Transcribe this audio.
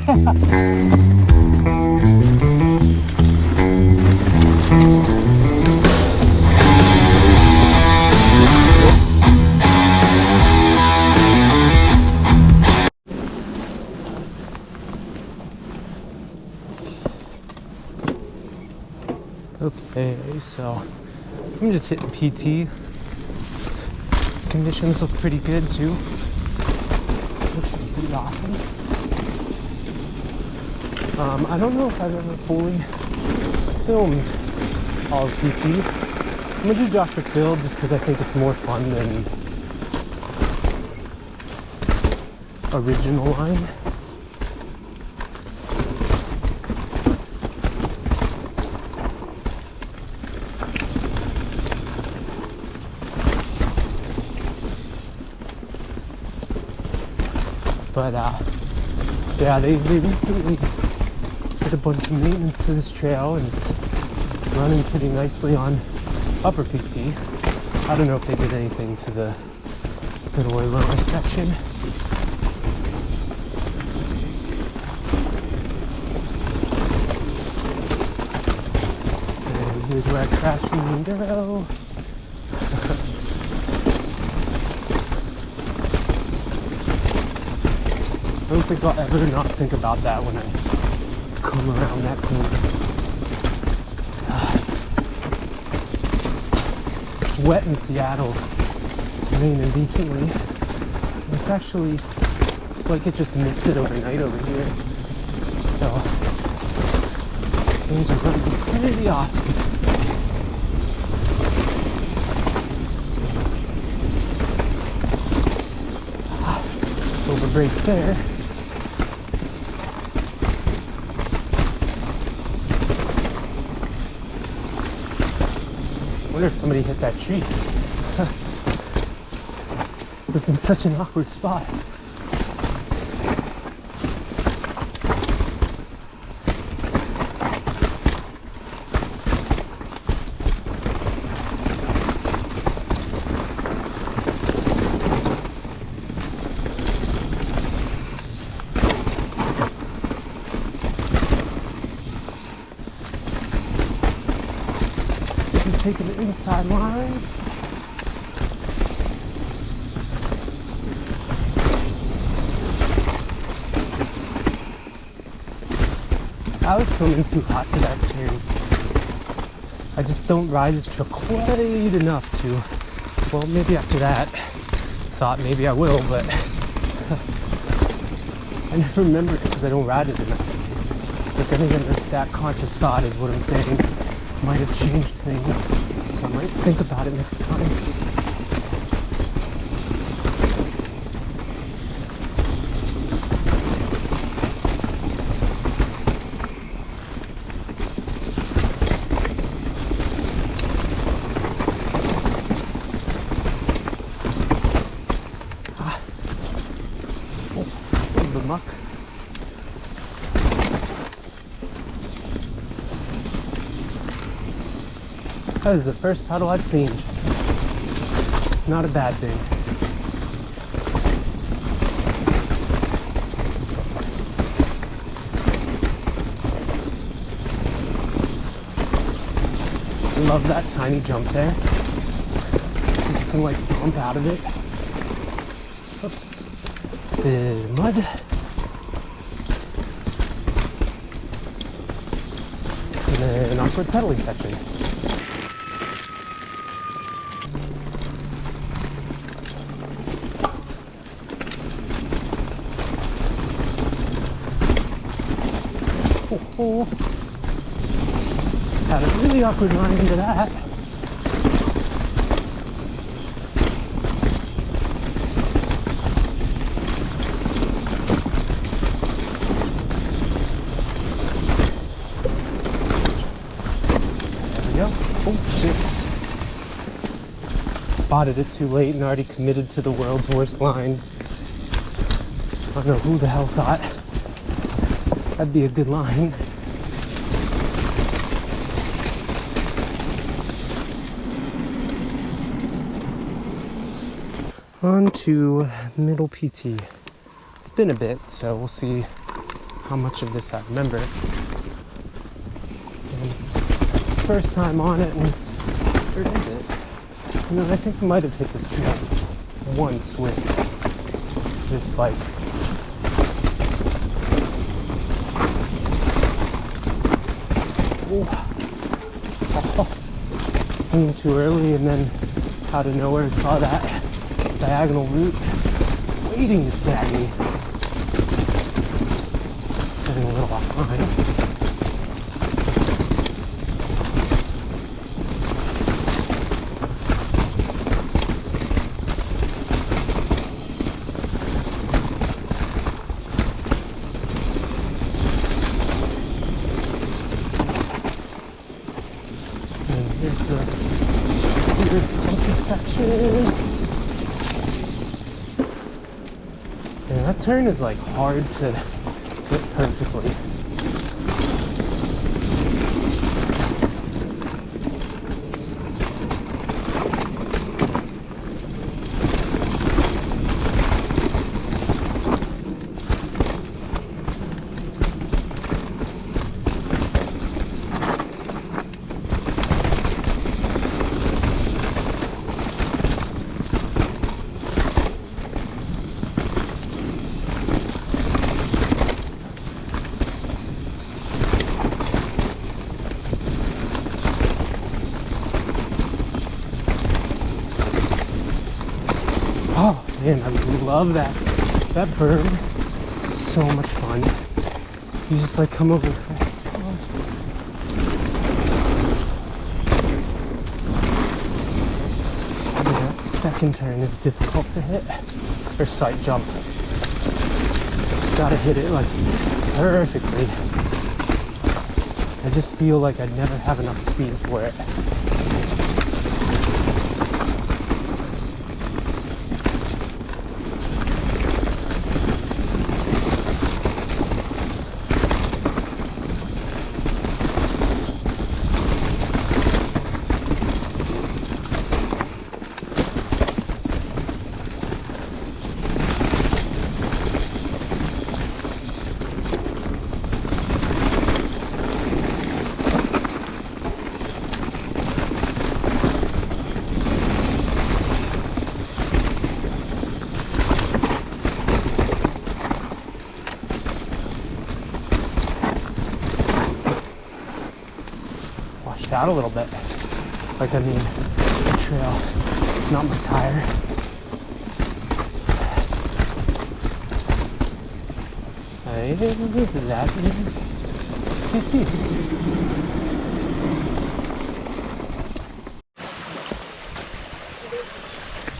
Okay, so I'm just hitting PT. Conditions look pretty good too, which is pretty awesome. I don't know if I've ever fully filmed all of PT. I'm gonna do Dr. Phil just because I think it's more fun than original line. But yeah, they recently did a bunch of maintenance to this trail and it's running pretty nicely on upper PT. I don't know if they did anything to the middle or lower section. And here's where I crashed in the Enduro. I don't think I'll ever not think about that when I come around that corner. It's wet in Seattle, raining decently. It's actually, it's like it just misted overnight over here. So, things are going to be pretty awesome. Over break there. I wonder if somebody hit that tree. It was in such an awkward spot. Taking the inside line. I was coming too hot to that turn. I just don't ride this trail quite enough to. Well, maybe after that thought maybe I will, but I never remember it because I don't ride it enough. Like I think that conscious thought is what I'm saying. Might have changed things, so I might think about it next time. Oh, the muck. That is the first puddle I've seen. Not a bad thing. I love that tiny jump there. You can like bump out of it. Bit of mud. And then an awkward pedaling section. Oh, had a really awkward line into that. There we go. Oh shit. Spotted it too late and already committed to the world's worst line. I don't know who the hell thought that'd be a good line. On to middle PT. It's been a bit, so we'll see how much of this I remember. And it's first time on it, and where is it? You know, I think I might have hit this trail once with this bike. Oh, came too early, and then out of nowhere saw that diagonal route waiting to stab me. Getting a little offline. And here's the weird funky section. Yeah, that turn is like hard to fit perfectly. Oh man, I love that berm. So much fun. You just like come over fast. Yeah, second turn is difficult to hit. Or sight jump. Just gotta hit it like perfectly. I just feel like I'd never have enough speed for it. Out a little bit. Like, I mean, the trail, not my tire. Hey, that is